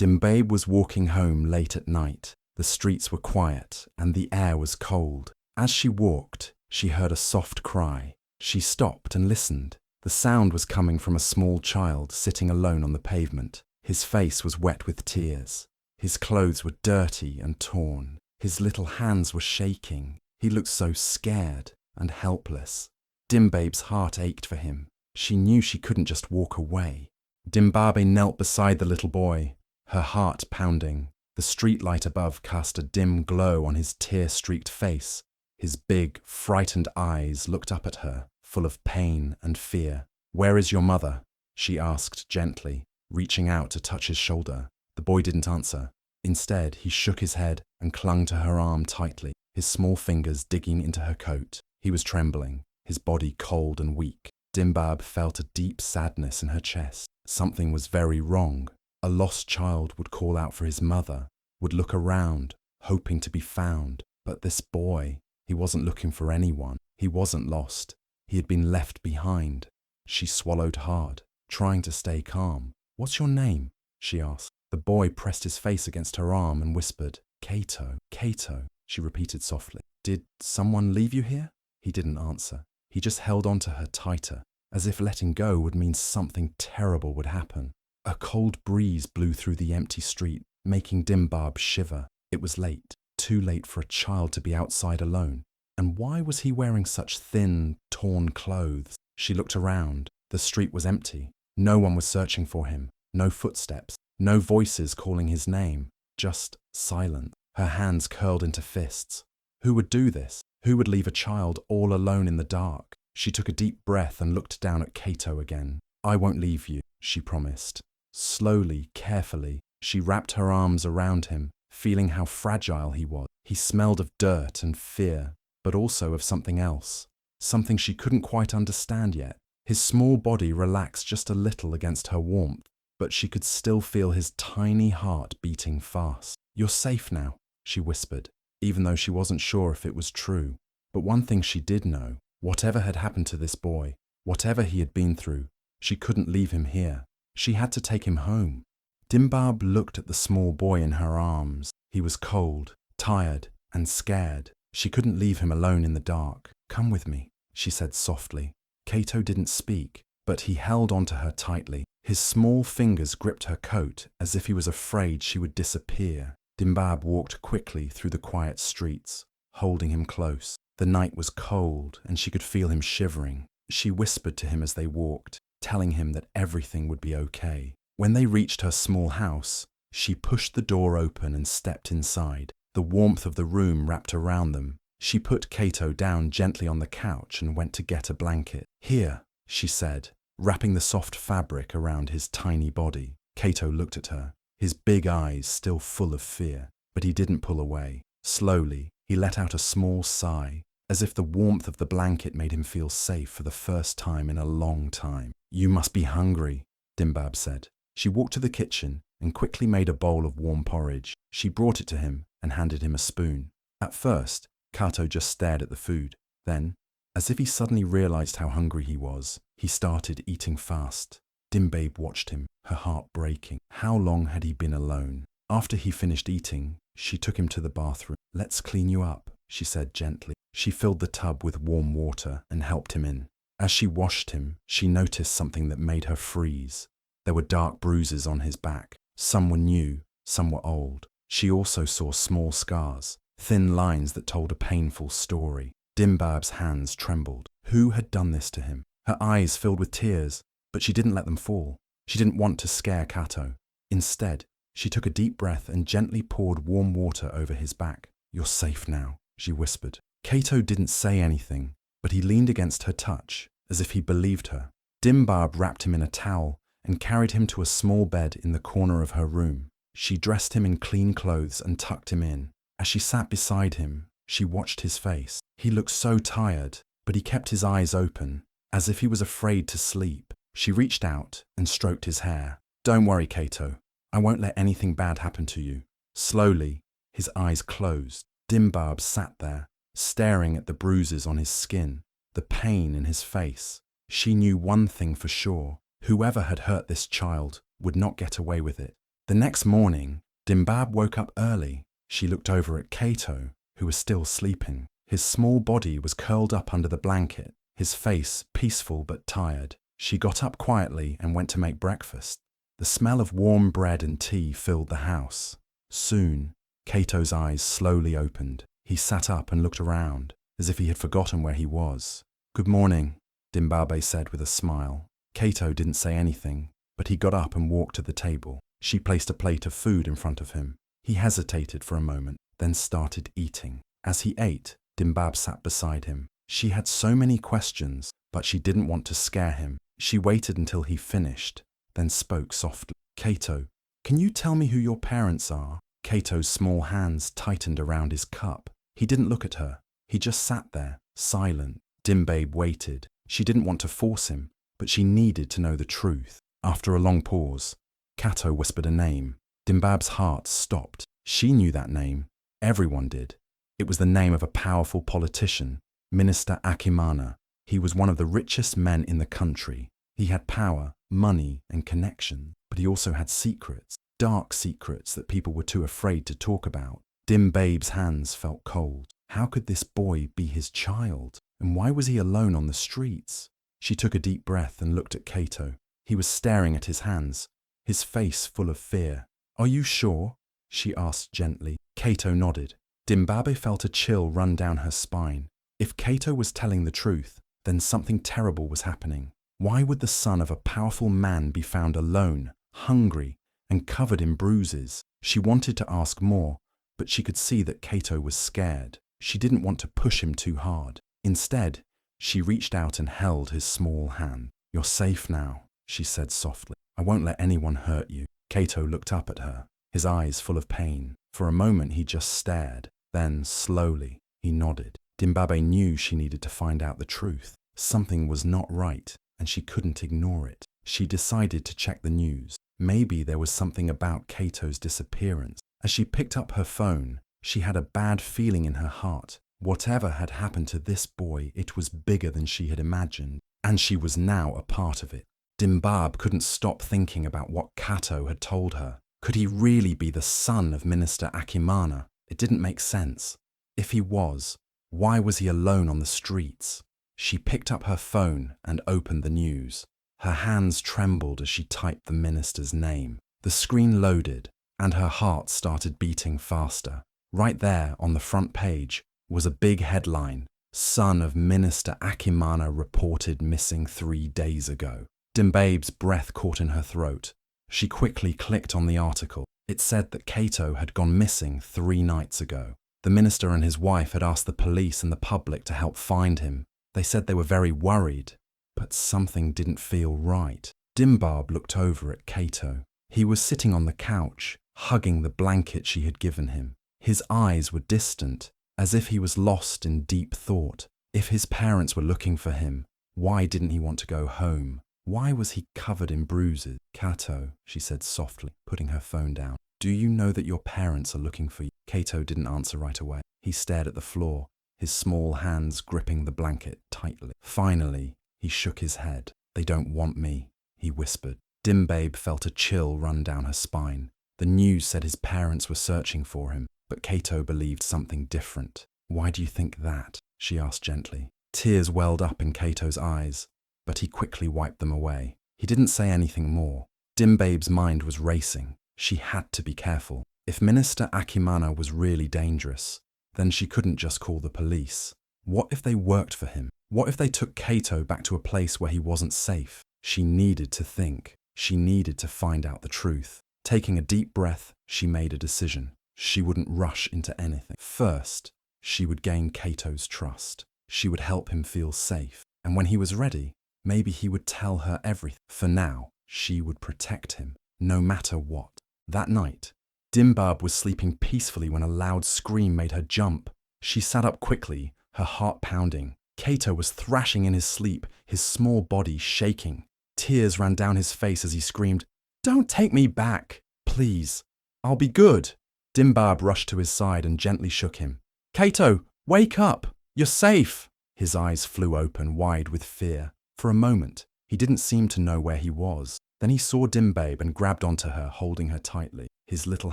Dimbabe was walking home late at night. The streets were quiet and the air was cold. As she walked, she heard a soft cry. She stopped and listened. The sound was coming from a small child sitting alone on the pavement. His face was wet with tears. His clothes were dirty and torn. His little hands were shaking. He looked so scared and helpless. Dimbabe's heart ached for him. She knew she couldn't just walk away. Dimbabe knelt beside the little boy, her heart pounding. The streetlight above cast a dim glow on his tear-streaked face. His big, frightened eyes looked up at her, full of pain and fear. "Where is your mother?" she asked gently, reaching out to touch his shoulder. The boy didn't answer. Instead, he shook his head and clung to her arm tightly, his small fingers digging into her coat. He was trembling, his body cold and weak. Dimbabe felt a deep sadness in her chest. Something was very wrong. A lost child would call out for his mother, would look around, hoping to be found. But this boy, he wasn't looking for anyone. He wasn't lost. He had been left behind. She swallowed hard, trying to stay calm. "What's your name?" she asked. The boy pressed his face against her arm and whispered, "Kato, Kato," she repeated softly. "Did someone leave you here?" He didn't answer. He just held on to her tighter, as if letting go would mean something terrible would happen. A cold breeze blew through the empty street, making Dimbabe shiver. It was late, too late for a child to be outside alone. And why was he wearing such thin, torn clothes? She looked around. The street was empty. No one was searching for him. No footsteps. No voices calling his name. Just silence. Her hands curled into fists. Who would do this? Who would leave a child all alone in the dark? She took a deep breath and looked down at Kato again. "I won't leave you," she promised. Slowly, carefully, she wrapped her arms around him, feeling how fragile he was. He smelled of dirt and fear, but also of something else, something she couldn't quite understand yet. His small body relaxed just a little against her warmth, but she could still feel his tiny heart beating fast. "You're safe now," she whispered, even though she wasn't sure if it was true. But one thing she did know, whatever had happened to this boy, whatever he had been through, she couldn't leave him here. She had to take him home. Dimbabe looked at the small boy in her arms. He was cold, tired, and scared. She couldn't leave him alone in the dark. "Come with me," she said softly. Kato didn't speak, but he held onto her tightly. His small fingers gripped her coat as if he was afraid she would disappear. Dimbabe walked quickly through the quiet streets, holding him close. The night was cold and she could feel him shivering. She whispered to him as they walked, telling him that everything would be okay. When they reached her small house, she pushed the door open and stepped inside. The warmth of the room wrapped around them. She put Kato down gently on the couch and went to get a blanket. "Here," she said, wrapping the soft fabric around his tiny body. Kato looked at her, his big eyes still full of fear, but he didn't pull away. Slowly, he let out a small sigh, as if the warmth of the blanket made him feel safe for the first time in a long time. "You must be hungry," Dimbabe said. She walked to the kitchen and quickly made a bowl of warm porridge. She brought it to him and handed him a spoon. At first, Kato just stared at the food. Then, as if he suddenly realized how hungry he was, he started eating fast. Dimbabe watched him, her heart breaking. How long had he been alone? After he finished eating, she took him to the bathroom. "Let's clean you up," she said gently. She filled the tub with warm water and helped him in. As she washed him, she noticed something that made her freeze. There were dark bruises on his back. Some were new, some were old. She also saw small scars, thin lines that told a painful story. Dimbabe's hands trembled. Who had done this to him? Her eyes filled with tears, but she didn't let them fall. She didn't want to scare Kato. Instead, she took a deep breath and gently poured warm water over his back. "You're safe now," she whispered. Kato didn't say anything, but he leaned against her touch, as if he believed her. Dimbabe wrapped him in a towel and carried him to a small bed in the corner of her room. She dressed him in clean clothes and tucked him in. As she sat beside him, she watched his face. He looked so tired, but he kept his eyes open, as if he was afraid to sleep. She reached out and stroked his hair. "Don't worry, Kato. I won't let anything bad happen to you." Slowly, his eyes closed. Dimbabe sat there, staring at the bruises on his skin, the pain in his face. She knew one thing for sure. Whoever had hurt this child would not get away with it. The next morning, Dimbabe woke up early. She looked over at Kato, who was still sleeping. His small body was curled up under the blanket, his face peaceful but tired. She got up quietly and went to make breakfast. The smell of warm bread and tea filled the house. Soon, Kato's eyes slowly opened. He sat up and looked around, as if he had forgotten where he was. "Good morning," Dimbabe said with a smile. Kato didn't say anything, but he got up and walked to the table. She placed a plate of food in front of him. He hesitated for a moment, then started eating. As he ate, Dimbabe sat beside him. She had so many questions, but she didn't want to scare him. She waited until he finished, then spoke softly. "Kato, can you tell me who your parents are?" Kato's small hands tightened around his cup. He didn't look at her. He just sat there, silent. Dimbabe waited. She didn't want to force him, but she needed to know the truth. After a long pause, Kato whispered a name. Dimbabe's heart stopped. She knew that name. Everyone did. It was the name of a powerful politician, Minister Akimana. He was one of the richest men in the country. He had power, money, and connection, but he also had secrets, dark secrets that people were too afraid to talk about. Dimbabe's hands felt cold. How could this boy be his child? And why was he alone on the streets? She took a deep breath and looked at Kato. He was staring at his hands, his face full of fear. "Are you sure?" she asked gently. Kato nodded. Dimbabe felt a chill run down her spine. If Kato was telling the truth, then something terrible was happening. Why would the son of a powerful man be found alone, hungry, and covered in bruises? She wanted to ask more, but she could see that Kato was scared. She didn't want to push him too hard. Instead, she reached out and held his small hand. "You're safe now," she said softly. "I won't let anyone hurt you." Kato looked up at her, his eyes full of pain. For a moment he just stared. Then, slowly, he nodded. Dimbabe knew she needed to find out the truth. Something was not right, and she couldn't ignore it. She decided to check the news. Maybe there was something about Kato's disappearance. As she picked up her phone, she had a bad feeling in her heart. Whatever had happened to this boy, it was bigger than she had imagined, and she was now a part of it. Dimbabe couldn't stop thinking about what Kato had told her. Could he really be the son of Minister Akimana? It didn't make sense. If he was, why was he alone on the streets? She picked up her phone and opened the news. Her hands trembled as she typed the minister's name. The screen loaded, and her heart started beating faster. Right there on the front page was a big headline: "Son of Minister Akimana reported missing 3 days ago." Dimbabe's breath caught in her throat. She quickly clicked on the article. It said that Kato had gone missing 3 nights ago. The minister and his wife had asked the police and the public to help find him. They said they were very worried, but something didn't feel right. Dimbabe looked over at Kato. He was sitting on the couch, hugging the blanket she had given him. His eyes were distant, as if he was lost in deep thought. If his parents were looking for him, why didn't he want to go home? Why was he covered in bruises? "Kato," she said softly, putting her phone down. "Do you know that your parents are looking for you?" Kato didn't answer right away. He stared at the floor, his small hands gripping the blanket tightly. Finally, he shook his head. "They don't want me," he whispered. Dimbabe felt a chill run down her spine. The news said his parents were searching for him, but Kato believed something different. "Why do you think that?" she asked gently. Tears welled up in Kato's eyes, but he quickly wiped them away. He didn't say anything more. Dimbabe's mind was racing. She had to be careful. If Minister Akimana was really dangerous, then she couldn't just call the police. What if they worked for him? What if they took Kato back to a place where he wasn't safe? She needed to think. She needed to find out the truth. Taking a deep breath, she made a decision. She wouldn't rush into anything. First, she would gain Kato's trust. She would help him feel safe. And when he was ready, maybe he would tell her everything. For now, she would protect him, no matter what. That night, Dimbabe was sleeping peacefully when a loud scream made her jump. She sat up quickly, her heart pounding. Kato was thrashing in his sleep, his small body shaking. Tears ran down his face as he screamed, "Don't take me back, please. I'll be good." Dimbabe rushed to his side and gently shook him. "Kato, wake up! You're safe!" His eyes flew open wide with fear. For a moment, he didn't seem to know where he was. Then he saw Dimbabe and grabbed onto her, holding her tightly. His little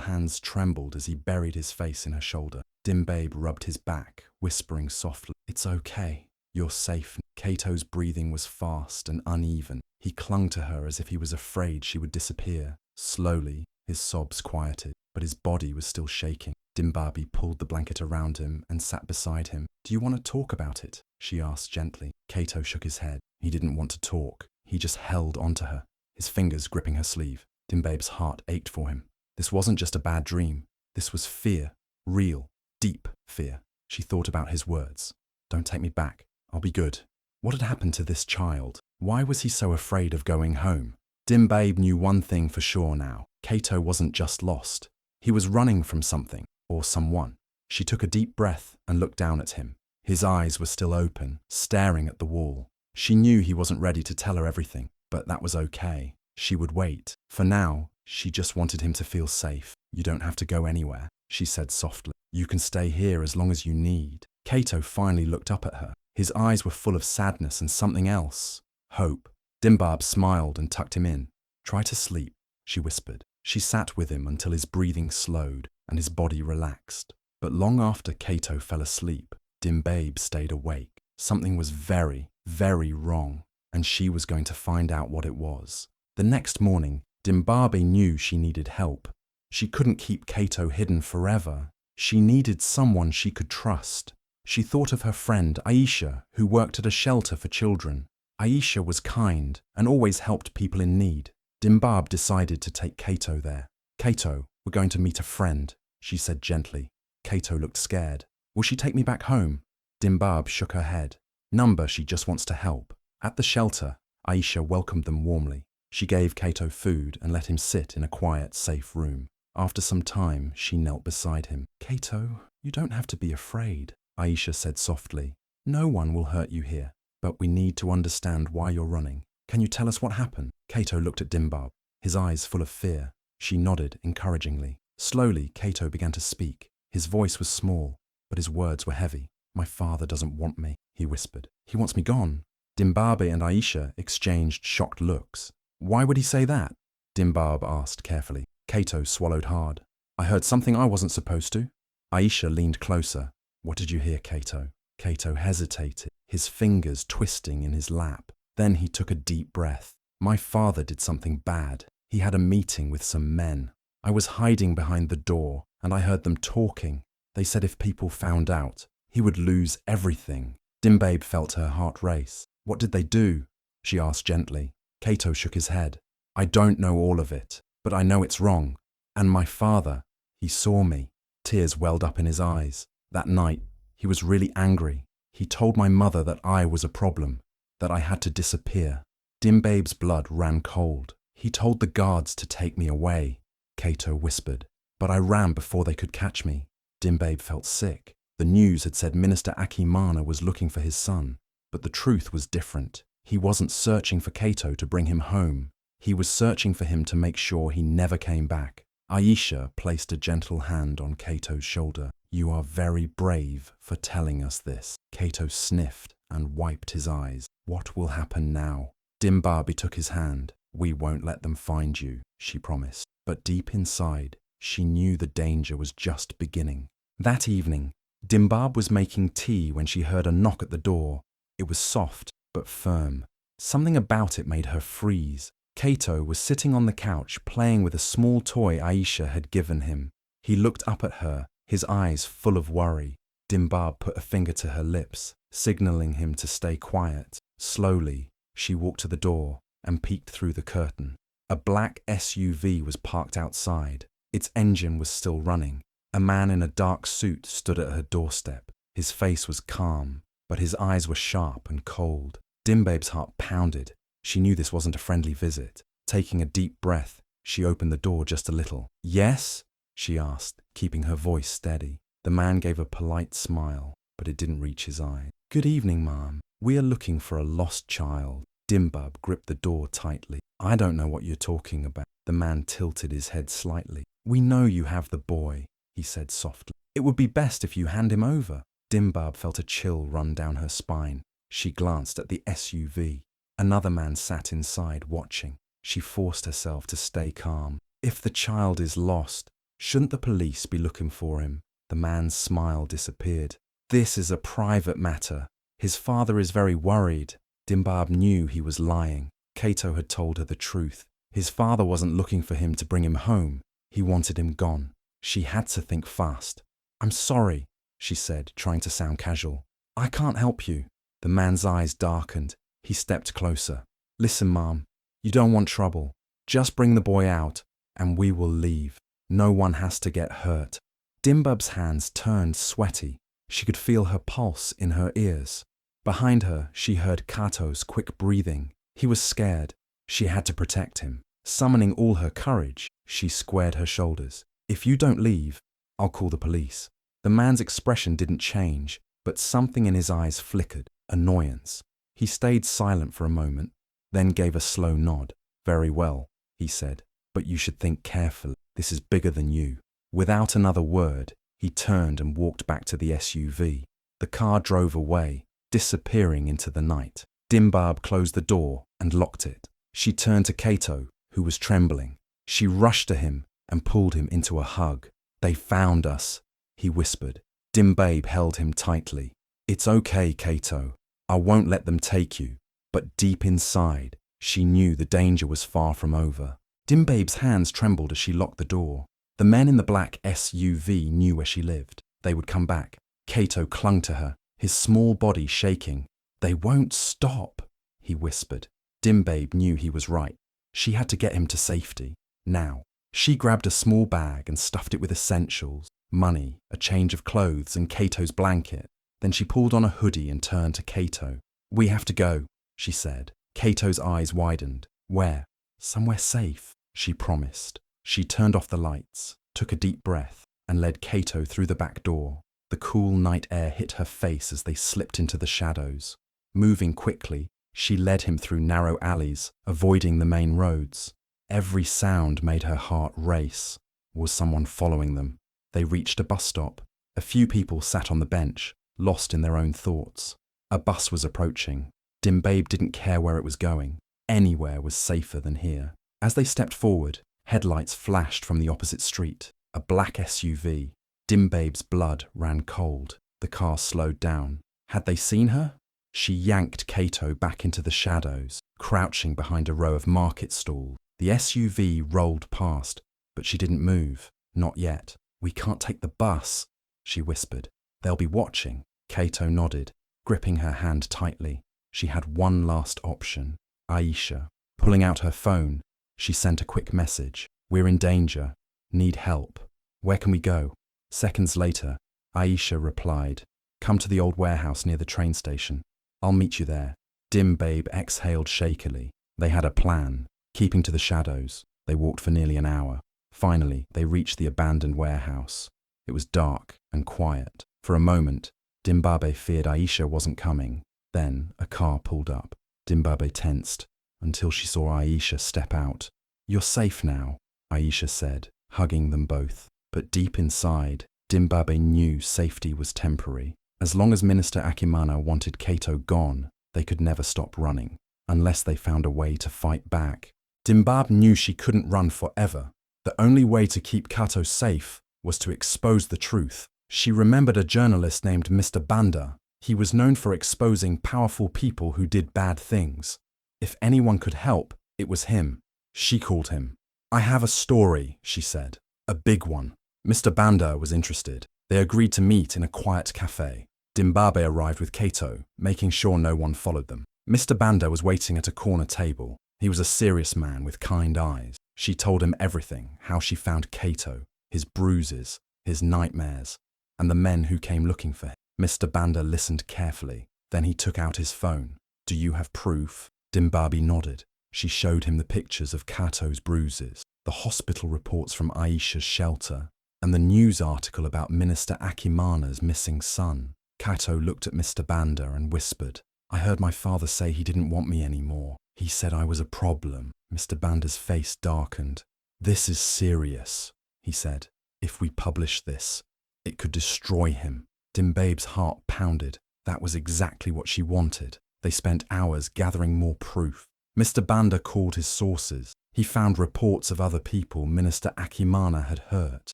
hands trembled as he buried his face in her shoulder. Dimbabe rubbed his back, whispering softly, "It's okay. You're safe." Kato's breathing was fast and uneven. He clung to her as if he was afraid she would disappear. Slowly, his sobs quieted, but his body was still shaking. Dimbabe pulled the blanket around him and sat beside him. "Do you want to talk about it?" she asked gently. Kato shook his head. He didn't want to talk. He just held onto her, his fingers gripping her sleeve. Dimbabe's heart ached for him. This wasn't just a bad dream. This was fear. Real, deep fear. She thought about his words. "Don't take me back. I'll be good." What had happened to this child? Why was he so afraid of going home? Dimbabe knew one thing for sure now. Kato wasn't just lost. He was running from something, or someone. She took a deep breath and looked down at him. His eyes were still open, staring at the wall. She knew he wasn't ready to tell her everything, but that was okay. She would wait. For now, she just wanted him to feel safe. "You don't have to go anywhere," she said softly. "You can stay here as long as you need." Kato finally looked up at her. His eyes were full of sadness and something else. Hope. Dimbabe smiled and tucked him in. "Try to sleep," she whispered. She sat with him until his breathing slowed and his body relaxed. But long after Kato fell asleep, Dimbabe stayed awake. Something was very, very wrong, and she was going to find out what it was. The next morning, Dimbabe knew she needed help. She couldn't keep Kato hidden forever. She needed someone she could trust. She thought of her friend Aisha, who worked at a shelter for children. Aisha was kind and always helped people in need. Dimbabe decided to take Kato there. "Kato, we're going to meet a friend," she said gently. Kato looked scared. "Will she take me back home?" Dimbabe shook her head. "Number, she just wants to help." At the shelter, Aisha welcomed them warmly. She gave Kato food and let him sit in a quiet, safe room. After some time, she knelt beside him. "Kato, you don't have to be afraid," Aisha said softly. "No one will hurt you here, but we need to understand why you're running. Can you tell us what happened?" Kato looked at Dimbabe, his eyes full of fear. She nodded encouragingly. Slowly, Kato began to speak. His voice was small, but his words were heavy. "My father doesn't want me," he whispered. "He wants me gone." Dimbabe and Aisha exchanged shocked looks. "Why would he say that?" Dimbabe asked carefully. Kato swallowed hard. "I heard something I wasn't supposed to." Aisha leaned closer. "What did you hear, Kato?" Kato hesitated, his fingers twisting in his lap. Then he took a deep breath. "My father did something bad. He had a meeting with some men. I was hiding behind the door, and I heard them talking. They said if people found out, he would lose everything." Dimbabe felt her heart race. "What did they do?" she asked gently. Kato shook his head. "I don't know all of it, but I know it's wrong. And my father, he saw me." Tears welled up in his eyes. That night, he was really angry. He told my mother that I was a problem, that I had to disappear. Dimbabe's blood ran cold. "He told the guards to take me away," Kato whispered. "But I ran before they could catch me." Dimbabe felt sick. The news had said Minister Akimana was looking for his son, but the truth was different. He wasn't searching for Kato to bring him home. He was searching for him to make sure he never came back. Aisha placed a gentle hand on Kato's shoulder. "You are very brave for telling us this." Kato sniffed and wiped his eyes. "What will happen now?" Dimbabe took his hand. "We won't let them find you," she promised. But deep inside, she knew the danger was just beginning. That evening, Dimbabe was making tea when she heard a knock at the door. It was soft but firm. Something about it made her freeze. Kato was sitting on the couch playing with a small toy Aisha had given him. He looked up at her, his eyes full of worry. Dimbabe put a finger to her lips, signaling him to stay quiet. Slowly, she walked to the door and peeked through the curtain. A black SUV was parked outside. Its engine was still running. A man in a dark suit stood at her doorstep. His face was calm, but his eyes were sharp and cold. Dimbabe's heart pounded. She knew this wasn't a friendly visit. Taking a deep breath, she opened the door just a little. "Yes?" she asked, keeping her voice steady. The man gave a polite smile, but it didn't reach his eye. "Good evening, ma'am. We are looking for a lost child." Dimbabe gripped the door tightly. "I don't know what you're talking about." The man tilted his head slightly. "We know you have the boy," he said softly. "It would be best if you hand him over." Dimbabe felt a chill run down her spine. She glanced at the SUV. Another man sat inside watching. She forced herself to stay calm. If the child is lost, shouldn't the police be looking for him? The man's smile disappeared. This is a private matter. His father is very worried. Dimbabe knew he was lying. Kato had told her the truth. His father wasn't looking for him to bring him home. He wanted him gone. She had to think fast. "I'm sorry," she said, trying to sound casual. "I can't help you." The man's eyes darkened. He stepped closer. "Listen, Mom, you don't want trouble. Just bring the boy out, and we will leave. No one has to get hurt." Dimbabe's hands turned sweaty. She could feel her pulse in her ears. Behind her, she heard Kato's quick breathing. He was scared. She had to protect him. Summoning all her courage, she squared her shoulders. "If you don't leave, I'll call the police." The man's expression didn't change, but something in his eyes flickered, annoyance. He stayed silent for a moment, then gave a slow nod. "Very well," he said, "but you should think carefully. This is bigger than you." Without another word, he turned and walked back to the SUV. The car drove away, disappearing into the night. Dimbabe closed the door and locked it. She turned to Kato, who was trembling. She rushed to him and pulled him into a hug. "They found us," he whispered. Dimbabe held him tightly. "It's okay, Kato. I won't let them take you." But deep inside, she knew the danger was far from over. Dimbabe's hands trembled as she locked the door. The men in the black SUV knew where she lived. They would come back. Kato clung to her, his small body shaking. "They won't stop," he whispered. Dimbabe knew he was right. She had to get him to safety, now. She grabbed a small bag and stuffed it with essentials, money, a change of clothes, and Kato's blanket. Then she pulled on a hoodie and turned to Kato. "We have to go," she said. Kato's eyes widened. "Where?" "Somewhere safe," she promised. She turned off the lights, took a deep breath, and led Kato through the back door. The cool night air hit her face as they slipped into the shadows. Moving quickly, she led him through narrow alleys, avoiding the main roads. Every sound made her heart race. Was someone following them? They reached a bus stop. A few people sat on the bench, lost in their own thoughts. A bus was approaching. Dimbabe didn't care where it was going. Anywhere was safer than here. As they stepped forward, headlights flashed from the opposite street. A black SUV. Dimbabe's blood ran cold. The car slowed down. Had they seen her? She yanked Kato back into the shadows, crouching behind a row of market stalls. The SUV rolled past, but she didn't move. Not yet. "We can't take the bus," she whispered. "They'll be watching." Kato nodded, gripping her hand tightly. She had one last option. Aisha. Pulling out her phone, she sent a quick message. "We're in danger. Need help. Where can we go?" Seconds later, Aisha replied, "Come to the old warehouse near the train station. I'll meet you there." Dimbabe exhaled shakily. They had a plan. Keeping to the shadows, they walked for nearly an hour. Finally, they reached the abandoned warehouse. It was dark and quiet. For a moment, Dimbabe feared Aisha wasn't coming. Then a car pulled up. Dimbabe tensed until she saw Aisha step out. "You're safe now," Aisha said, hugging them both. But deep inside, Dimbabe knew safety was temporary. As long as Minister Akimana wanted Kato gone, they could never stop running, unless they found a way to fight back. Dimbabe knew she couldn't run forever. The only way to keep Kato safe was to expose the truth. She remembered a journalist named Mr. Banda. He was known for exposing powerful people who did bad things. If anyone could help, it was him. She called him. "I have a story," she said. "A big one." Mr. Banda was interested. They agreed to meet in a quiet cafe. Dimbabe arrived with Kato, making sure no one followed them. Mr. Banda was waiting at a corner table. He was a serious man with kind eyes. She told him everything, how she found Kato, his bruises, his nightmares, and the men who came looking for him. Mr. Banda listened carefully. Then he took out his phone. "Do you have proof?" Dimbabe nodded. She showed him the pictures of Kato's bruises, the hospital reports from Aisha's shelter, and the news article about Minister Akimana's missing son. Kato looked at Mr. Banda and whispered, "I heard my father say he didn't want me anymore. He said I was a problem." Mr. Banda's face darkened. "This is serious," he said. "If we publish this, it could destroy him." Dimbabe's heart pounded. That was exactly what she wanted. They spent hours gathering more proof. Mr. Banda called his sources. He found reports of other people Minister Akimana had hurt,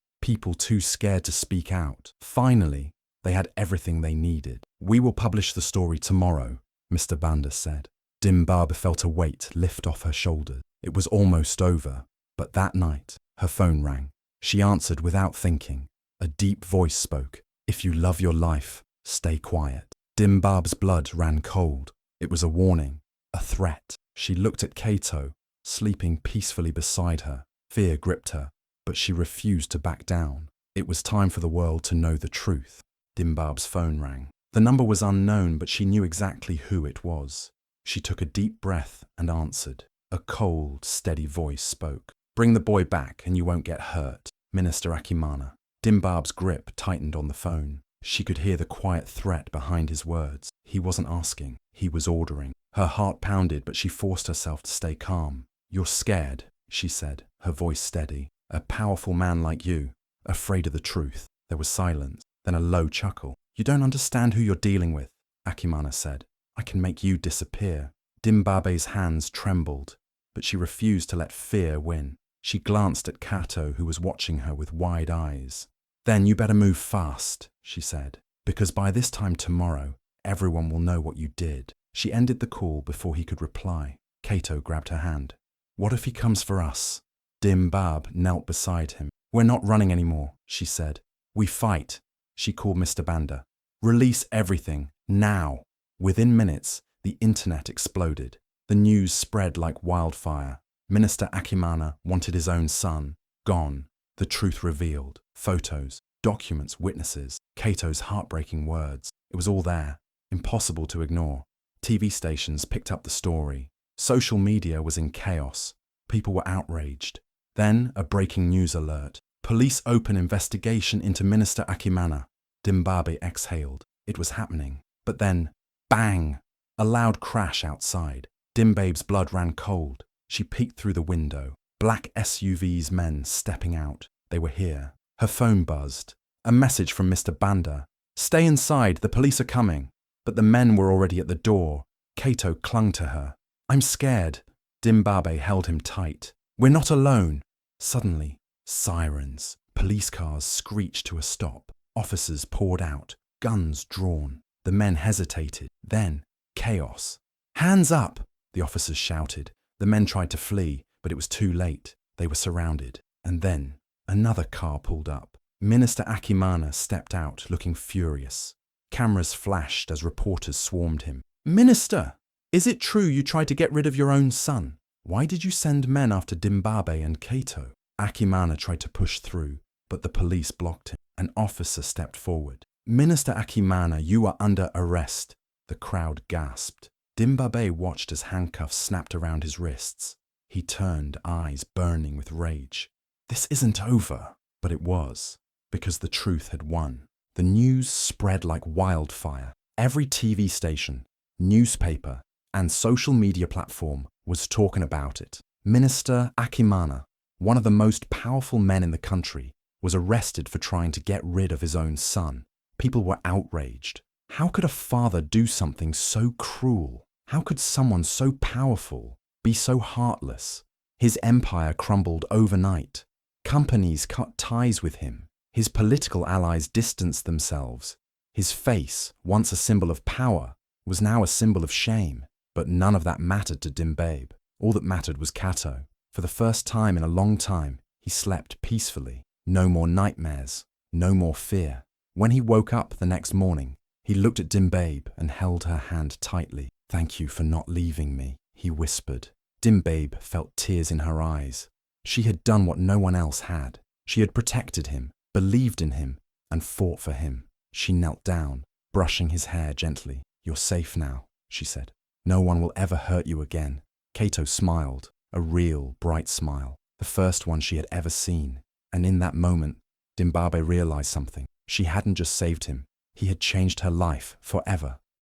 people too scared to speak out. Finally, they had everything they needed. "We will publish the story tomorrow," Mr. Banda said. Dimbabe felt a weight lift off her shoulders. It was almost over, but that night, her phone rang. She answered without thinking. A deep voice spoke. "If you love your life, stay quiet." Dimbabe's blood ran cold. It was a warning, a threat. She looked at Kato, sleeping peacefully beside her. Fear gripped her, but she refused to back down. It was time for the world to know the truth. Dimbabe's phone rang. The number was unknown, but she knew exactly who it was. She took a deep breath and answered. A cold, steady voice spoke. "Bring the boy back and you won't get hurt, Minister Akimana." Dimbabe's grip tightened on the phone. She could hear the quiet threat behind his words. He wasn't asking, he was ordering. Her heart pounded, but she forced herself to stay calm. "You're scared," she said, her voice steady. "A powerful man like you, afraid of the truth." There was silence, then a low chuckle. "You don't understand who you're dealing with," Akimana said. "I can make you disappear." Dimbabe's hands trembled, but she refused to let fear win. She glanced at Kato, who was watching her with wide eyes. "Then you better move fast," she said, "because by this time tomorrow, everyone will know what you did." She ended the call before he could reply. Kato grabbed her hand. "What if he comes for us?" Dimbabe knelt beside him. "We're not running anymore," she said. "We fight." She called Mr. Banda. "Release everything, now." Within minutes, the internet exploded. The news spread like wildfire. Minister Akimana wanted his own son. Gone. The truth revealed. Photos, documents, witnesses. Kato's heartbreaking words. It was all there. Impossible to ignore. TV stations picked up the story. Social media was in chaos. People were outraged. Then a breaking news alert. Police open investigation into Minister Akimana. Dimbabe exhaled. It was happening. But then, bang! A loud crash outside. Dimbabe's blood ran cold. She peeked through the window. Black SUVs, men stepping out. They were here. Her phone buzzed. A message from Mr. Banda. "Stay inside, the police are coming." But the men were already at the door. Kato clung to her. "I'm scared." Dimbabe held him tight. "We're not alone." Suddenly, sirens. Police cars screeched to a stop. Officers poured out, guns drawn. The men hesitated. Then, chaos. "Hands up!" the officers shouted. The men tried to flee, but it was too late. They were surrounded. And then, another car pulled up. Minister Akimana stepped out, looking furious. Cameras flashed as reporters swarmed him. "Minister, is it true you tried to get rid of your own son? Why did you send men after Dimbabe and Kato?" Akimana tried to push through, but the police blocked him. An officer stepped forward. "Minister Akimana, you are under arrest." The crowd gasped. Dimbabe watched as handcuffs snapped around his wrists. He turned, eyes burning with rage. This isn't over. But it was, because the truth had won. The news spread like wildfire. Every TV station, newspaper, and social media platform was talking about it. Minister Akimana, one of the most powerful men in the country, was arrested for trying to get rid of his own son. People were outraged. How could a father do something so cruel? How could someone so powerful be so heartless? His empire crumbled overnight. Companies cut ties with him. His political allies distanced themselves. His face, once a symbol of power, was now a symbol of shame. But none of that mattered to Dimbabe. All that mattered was Kato. For the first time in a long time, he slept peacefully. No more nightmares, no more fear. When he woke up the next morning, he looked at Dimbabe and held her hand tightly. "Thank you for not leaving me," he whispered. Dimbabe felt tears in her eyes. She had done what no one else had. She had protected him, believed in him, and fought for him. She knelt down, brushing his hair gently. "You're safe now," she said. "No one will ever hurt you again." Kato smiled, a real, bright smile, the first one she had ever seen. And in that moment, Dimbabe realized something. She hadn't just saved him. He had changed her life forever.